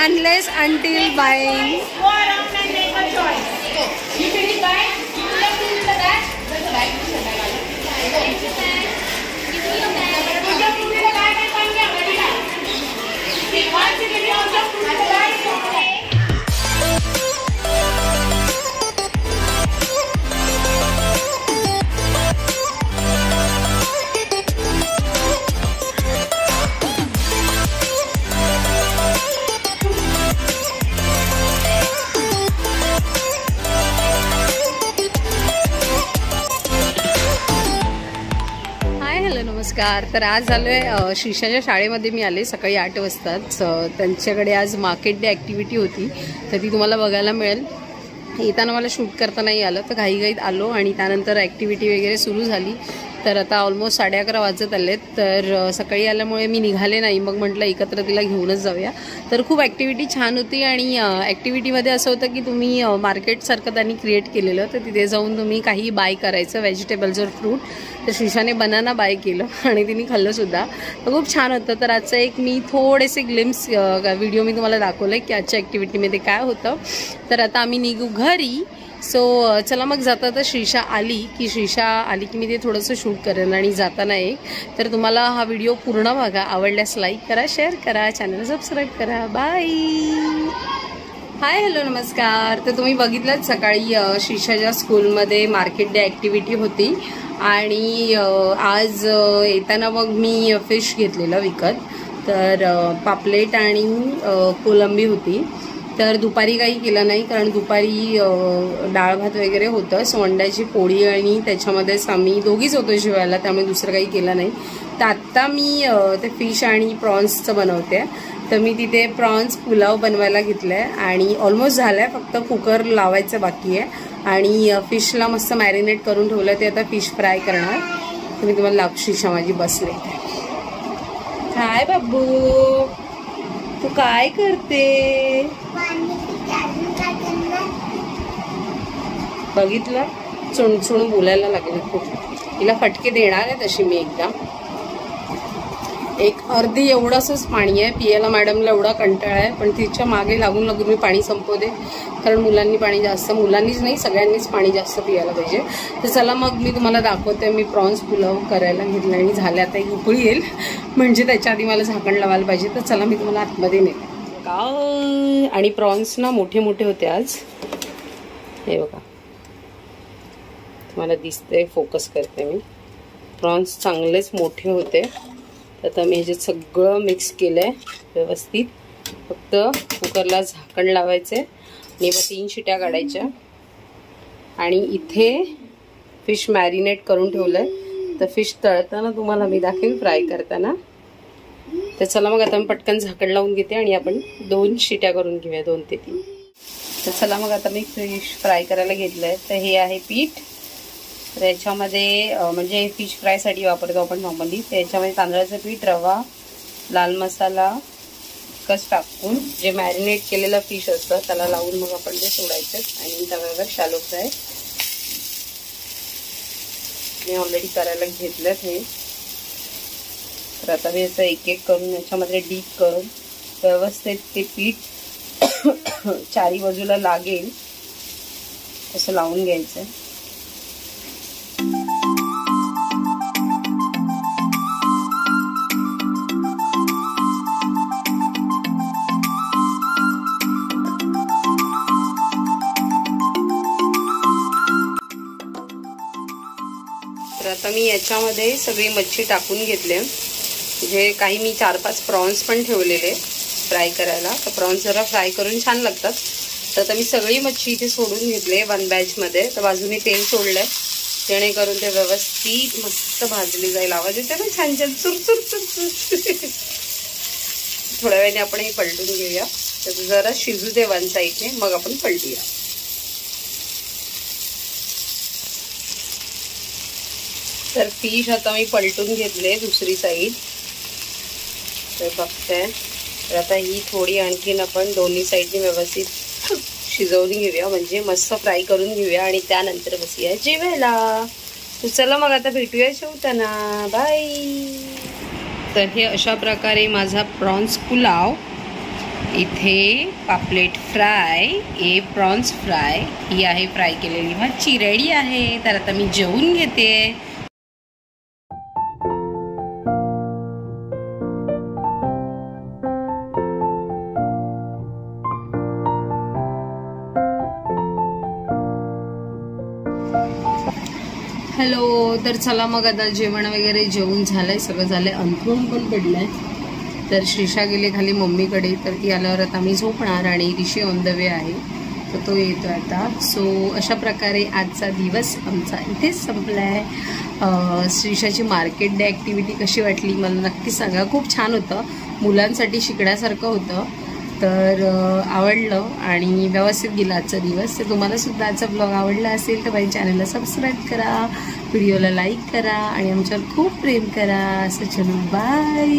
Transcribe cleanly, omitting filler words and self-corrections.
unless until buying. Go around and make a choice. You finish buying? You just fill the bag. Just the bag. Just put in the bag and find out. Once you get out, just put in the bag. नमस्कार. तर आज आलोय श्रीशाच्या शाळेमध्ये. मी आले सकाळी 8 वाजताच. त्यांच्याकडे आज मार्केट डे ॲक्टिव्हिटी होती, तर ती तुम्हाला बघायला मिळेल. येताना मला शूट करता नाही आलं, तर घाईघाईत आलो आणि त्यानंतर ॲक्टिव्हिटी वगैरे सुरू झाली. तर आता ऑलमोस्ट 11:30 वाजत आलेत. तर सकाळी आल्यामुळे मी निघाले नाही, मग म्हटलं एकत्र तिला घेऊनच जाऊया. तर खूप ॲक्टिव्हिटी छान होती आणि ॲक्टिव्हिटीमध्ये असं होतं की तुम्ही मार्केटसारखं त्यांनी क्रिएट केलेलं, तर तिथे जाऊन तुम्ही काही बाय करायचं, व्हेजिटेबल्स और फ्रूट. तर श्रीषाने बनाना बाय केलं आणि तिने खाल्लंसुद्धा, तर खूप छान होतं. तर आजचं एक मी थोडेसे ग्लिम्स व्हिडिओ मी तुम्हाला दाखवलं की आजच्या ॲक्टिव्हिटीमध्ये काय होतं. तर आता आम्ही निघू घरी. सो चला मग जाता तर श्रीषा आली की मी ते थोडंसं शूट करेन आणि जाताना तर तुम्हाला हा व्हिडिओ पूर्ण बघा. आवडल्यास लाईक करा, शेअर करा, चॅनल सबस्क्राईब करा. बाय. हाय, हॅलो, नमस्कार. तर तुम्ही बघितलं सकाळी श्रीषाच्या स्कूलमध्ये मार्केट डे ॲक्टिव्हिटी होती आणि आज येताना मग मी फिश घेतलेलं विकत. तर पापलेट आणि कोलंबी होती. तर दुपारी काही केलं नाही कारण दुपारी डाळ भात वगैरे होतं. सो अंड्याची पोळी आणि त्याच्यामध्ये आम्ही दोघीच होतो जेवायला, त्यामुळे दुसरं काही केलं नाही. तर आत्ता मी ते फिश आणि प्रॉन्सचं बनवते. तर मी तिथे प्रॉन्स पुलाव बनवायला घेतलं आहे आणि ऑलमोस्ट झालं आहे, फक्त कुकर लावायचं बाकी आहे. आणि फिशला मस्त मॅरिनेट करून ठेवलं, ते आता फिश फ्राय करणार. तर मी तुम्हाला श्रीषा माझी बसले. काय बाबू, तू काय करते? बघितलं, चुणचुण बोलायला लागले खूप. तिला फटके देणार आहे तशी मी एकदा. एक अर्धी एवढंसंच पाणी आहे. पियाला मॅडमला एवढा कंटाळा आहे, पण तिच्या मागे लागून लागून मी पाणी संपवते कारण मुलांनी पाणी जास्त, मुलांनीच नाही सगळ्यांनीच पाणी जास्त पियाला पाहिजे. तर चला मग मी तुम्हाला दाखवते. मी प्रॉन्स पुलाव करायला घेतलं आणि झाले. आता एक उकळी येईल म्हणजे त्याच्या आधी मला झाकण लावायला पाहिजे. तर चला मी तुम्हाला आतमध्ये नेते. आणि प्रॉन्स ना मोठे मोठे होते आज. हे बघा, तुम्हाला दिसते, फोकस करते मी. प्रॉन्स चांगलेच मोठे होते. आता मी ह्याच्यात सगळं मिक्स केलं आहे व्यवस्थित. फक्त कुकरला झाकण लावायचे आणि मग 3 शिट्या काढायच्या. आणि इथे फिश मॅरिनेट करून ठेवलं आहे. तर फिश तळताना तुम्हाला मी दाखवेन, फ्राय करताना. तर चला मग आता मी पटकन झाकण लावून घेते आणि आपण 2 शिट्या करून घेऊया, 2 ते 3. तर चला मग आता मी फिश फ्राय करायला घेतलं आहे. तर हे आहे पीठ. तर याच्यामध्ये म्हणजे फिश फ्रायसाठी वापरतो आपण नॉर्मली. तर याच्यामध्ये तांदळाचं पीठ, रवा, लाल मसाला कस टाकून जे मॅरिनेट केलेलं फिश असतं त्याला लावून मग आपण ते सोडायचं आणि तव्यावर शॅलो फ्राय मी ऑलरेडी करायला घेतलं हे. तर आता मी याचं एक एक करून याच्यामध्ये डीप करून व्यवस्थित ते पीठ चारी बाजूला लागेल असं लावून घ्यायचं. तर आता मी याच्यामध्ये सगळी मच्छी टाकून घेतले. म्हणजे काही मी 4-5 प्रॉन्स पण ठेवलेले फ्राय करायला. तर प्रॉन्स जरा फ्राय करून छान लागतात. तर आता मी सगळी मच्छी इथे सोडून घेतले 1 बॅचमध्ये. तर बाजूने तेल सोडलंय जेणेकरून ते व्यवस्थित मस्त भाजली जाईल. आवाज येते ना छान छान चुरचुर चुरचुर. थोड्या वेळाने आपण हे पलटून घेऊया. तर जरा शिजू दे 1 साईडने, मग आपण पलटूया. तर फिश आता मी पलटून घेतले दुसरी साईड. तर बघताय. तर आता ही थोडी आणखीन आपण दोन्ही साईडने व्यवस्थित शिजवून घेऊया, म्हणजे मस्त फ्राय करून घेऊया आणि त्यानंतर बसूया जेवायला. तर चला मग आता भेटूया जेवताना. बाय. तर हे अशा प्रकारे माझा प्रॉन्स पुलाव, इथे पापलेट फ्राय, हे प्रॉन्स फ्राय, ही आहे फ्राय केलेली मच्छी रेडी आहे. तर आता मी जेवून घेते. हॅलो. तर चला मग आता जेवण वगैरे जेवून झालंय, सगळं झालंय, अंथरूण पण पडलंय. तर श्रीषा गेले खाली मम्मीकडे. तर ती आल्यावर आता मी झोपणार आणि ऋषी ऑन द वे आहे, तर तो येतो आता. सो अशा प्रकारे आजचा दिवस आमचा इथेच संपलाय. श्रीषाची मार्केट डे ॲक्टिव्हिटी कशी वाटली मला नक्की सांगा. खूप छान होतं, मुलांसाठी शिकण्यासारखं होतं. तर आवडलं आणि व्यवस्थित गेला आजचा दिवस. तर तुम्हाला सुद्धा आजचा ब्लॉग आवडला असेल तर माझ्या चॅनलला सबस्क्राईब करा, व्हिडिओला लाईक करा आणि आमच्यावर खूप प्रेम करा. असं चलो बाय.